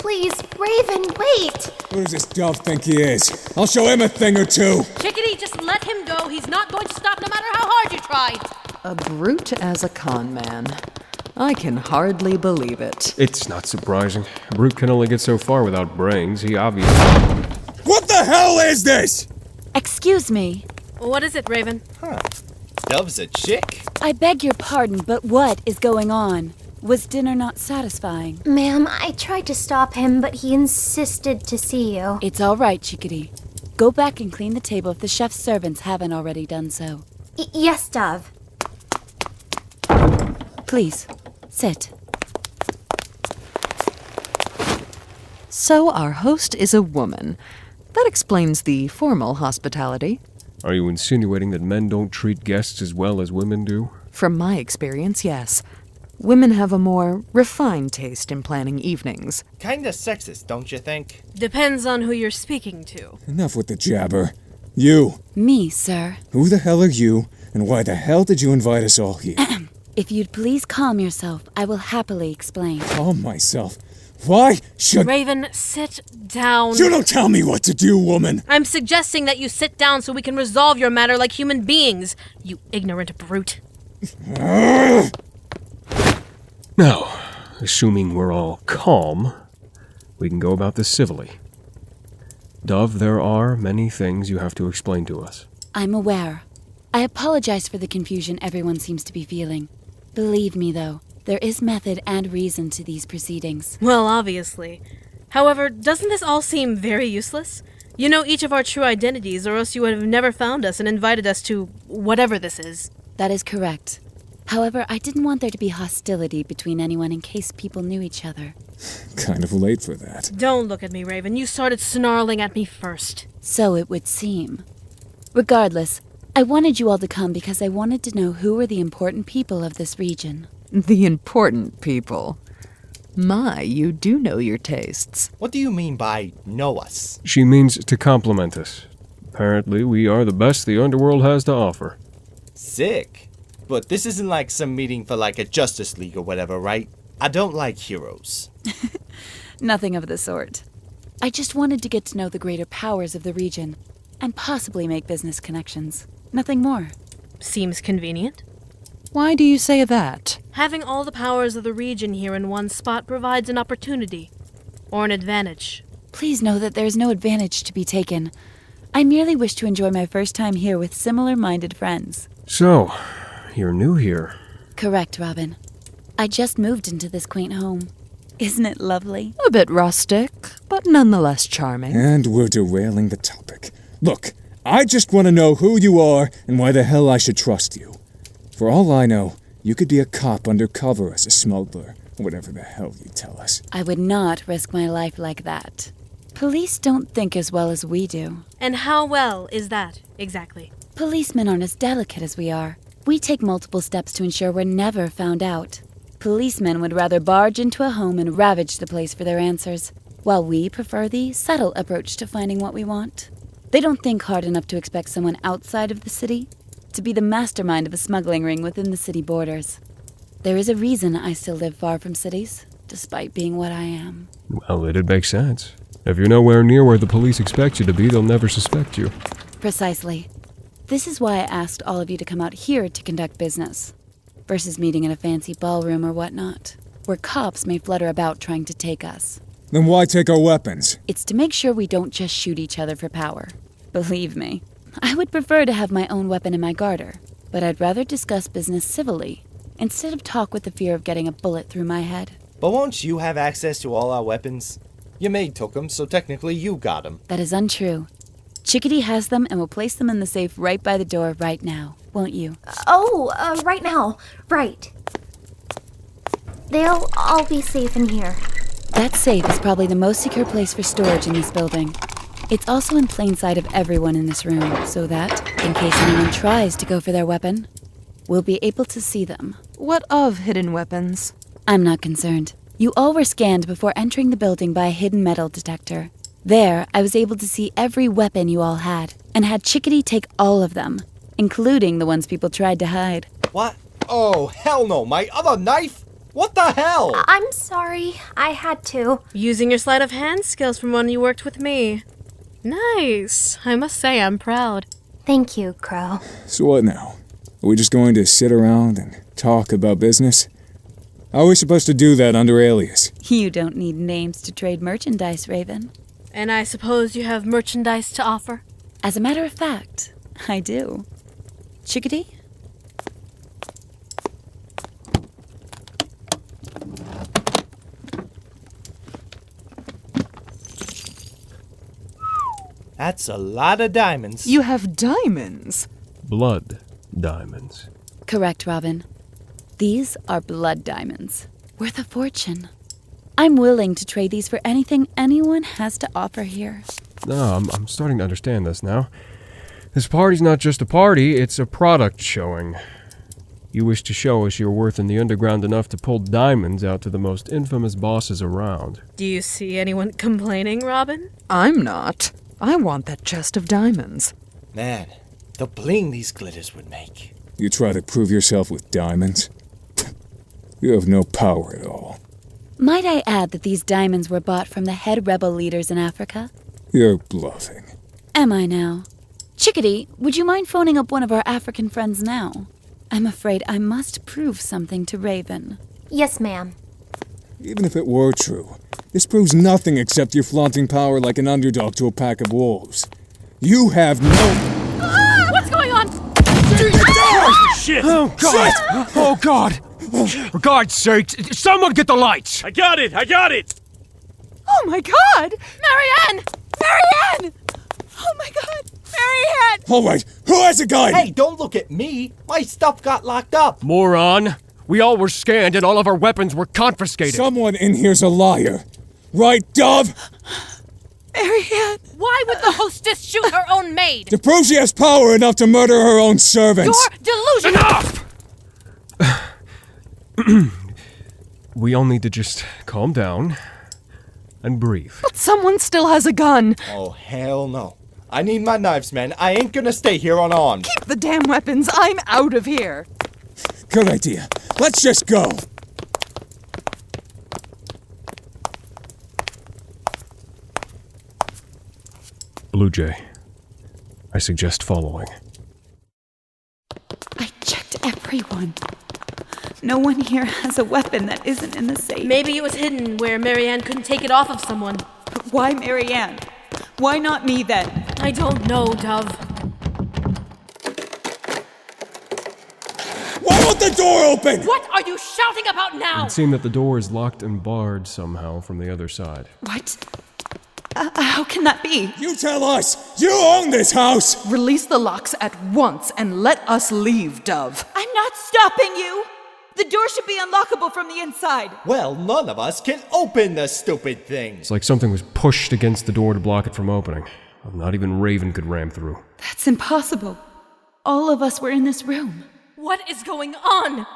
Please, Raven, wait! Who does this dove think he is? I'll show him a thing or two! Chickadee, just let him go. He's not going to stop no matter how hard you try. A brute as a con man. I can hardly believe it. It's not surprising. A brute can only get so far without brains. He obviously... What the hell is this? Excuse me. What is it, Raven? Dove's a chick? I beg your pardon, but what is going on? Was dinner not satisfying? Ma'am, I tried to stop him, but he insisted to see you. It's all right, Chickadee. Go back and clean the table if the chef's servants haven't already done so. Yes, Dove. Please, sit. So our host is a woman. That explains the formal hospitality. Are you insinuating that men don't treat guests as well as women do? From my experience, yes. Women have a more refined taste in planning evenings. Kinda sexist, don't you think? Depends on who you're speaking to. Enough with the jabber. You. Me, sir. Who the hell are you, and why the hell did you invite us all here? If you'd please calm yourself, I will happily explain. Calm myself. Why should... Raven, sit down. You don't tell me what to do, woman! I'm suggesting that you sit down so we can resolve your matter like human beings, you ignorant brute. Now, assuming we're all calm, we can go about this civilly. Dove, there are many things you have to explain to us. I'm aware. I apologize for the confusion everyone seems to be feeling. Believe me, though, there is method and reason to these proceedings. Well, obviously. However, doesn't this all seem very useless? You know each of our true identities, or else you would have never found us and invited us to whatever this is. That is correct. However, I didn't want there to be hostility between anyone in case people knew each other. Kind of late for that. Don't look at me, Raven. You started snarling at me first. So it would seem. Regardless, I wanted you all to come because I wanted to know who were the important people of this region. The important people. My, you do know your tastes. What do you mean by know us? She means to compliment us. Apparently, we are the best the underworld has to offer. Sick. But this isn't like some meeting for like a Justice League or whatever, right? I don't like heroes. Nothing of the sort. I just wanted to get to know the greater powers of the region, and possibly make business connections. Nothing more. Seems convenient. Why do you say that? Having all the powers of the region here in one spot provides an opportunity. Or an advantage. Please know that there is no advantage to be taken. I merely wish to enjoy my first time here with similar-minded friends. So, you're new here. Correct, Robin. I just moved into this quaint home. Isn't it lovely? A bit rustic, but nonetheless charming. And we're derailing the topic. Look, I just want to know who you are and why the hell I should trust you. For all I know, you could be a cop undercover as a smuggler, or whatever the hell you tell us. I would not risk my life like that. Police don't think as well as we do. And how well is that, exactly? Policemen aren't as delicate as we are. We take multiple steps to ensure we're never found out. Policemen would rather barge into a home and ravage the place for their answers, while we prefer the subtle approach to finding what we want. They don't think hard enough to expect someone outside of the city to be the mastermind of a smuggling ring within the city borders. There is a reason I still live far from cities, despite being what I am. Well, it'd make sense. If you're nowhere near where the police expect you to be, they'll never suspect you. Precisely. This is why I asked all of you to come out here to conduct business, versus meeting in a fancy ballroom or whatnot, where cops may flutter about trying to take us. Then why take our weapons? It's to make sure we don't just shoot each other for power. Believe me, I would prefer to have my own weapon in my garter, but I'd rather discuss business civilly, instead of talk with the fear of getting a bullet through my head. But won't you have access to all our weapons? Your maid took them, so technically you got them. That is untrue. Chickadee has them and will place them in the safe right by the door right now, won't you? Right now. Right. They'll all be safe in here. That safe is probably the most secure place for storage in this building. It's also in plain sight of everyone in this room, so that, in case anyone tries to go for their weapon, we'll be able to see them. What of hidden weapons? I'm not concerned. You all were scanned before entering the building by a hidden metal detector. There, I was able to see every weapon you all had, and had Chickadee take all of them, including the ones people tried to hide. What? Oh, hell no, my other knife? What the hell? I'm sorry. I had to. Using your sleight of hand skills from when you worked with me. Nice. I must say, I'm proud. Thank you, Crow. So what now? Are we just going to sit around and talk about business? How are we supposed to do that under alias? You don't need names to trade merchandise, Raven. And I suppose you have merchandise to offer? As a matter of fact, I do. Chickadee? That's a lot of diamonds. You have diamonds. Blood diamonds. Correct, Robin. These are blood diamonds. Worth a fortune. I'm willing to trade these for anything anyone has to offer here. No, I'm starting to understand this now. This party's not just a party, it's a product showing. You wish to show us your worth in the underground enough to pull diamonds out to the most infamous bosses around. Do you see anyone complaining, Robin? I'm not. I want that chest of diamonds. Man, the bling these glitters would make. You try to prove yourself with diamonds? You have no power at all. Might I add that these diamonds were bought from the head rebel leaders in Africa? You're bluffing. Am I now? Chickadee, would you mind phoning up one of our African friends now? I'm afraid I must prove something to Raven. Yes, ma'am. Even if it were true, this proves nothing except you're flaunting power like an underdog to a pack of wolves. You have no... What's going on? Shit! Oh, God! Oh, God! For God's sake, someone get the lights! I got it! Oh my god! Marianne! Marianne! Oh my god! Marianne! All right, who has a gun? Hey, don't look at me! My stuff got locked up! Moron! We all were scanned and all of our weapons were confiscated. Someone in here's a liar. Right, Dove? Marianne! Why would the hostess shoot her own maid? To prove she has power enough to murder her own servants. You're delusional! Enough! We all need to just calm down and breathe. But someone still has a gun. Oh, hell no. I need my knives, man. I ain't gonna stay here unarmed. Keep the damn weapons. I'm out of here. Good idea. Let's just go. Bluejay, I suggest following. I checked everyone. No one here has a weapon that isn't in the safe. Maybe it was hidden where Marianne couldn't take it off of someone. But why Marianne? Why not me then? I don't know, Dove. Why won't the door open? What are you shouting about now? It seemed that the door is locked and barred somehow from the other side. What? How can that be? You tell us. You own this house. Release the locks at once and let us leave, Dove. I'm not stopping you! The door should be unlockable from the inside. Well, none of us can open the stupid thing. It's like something was pushed against the door to block it from opening. Not even Raven could ram through. That's impossible. All of us were in this room. What is going on?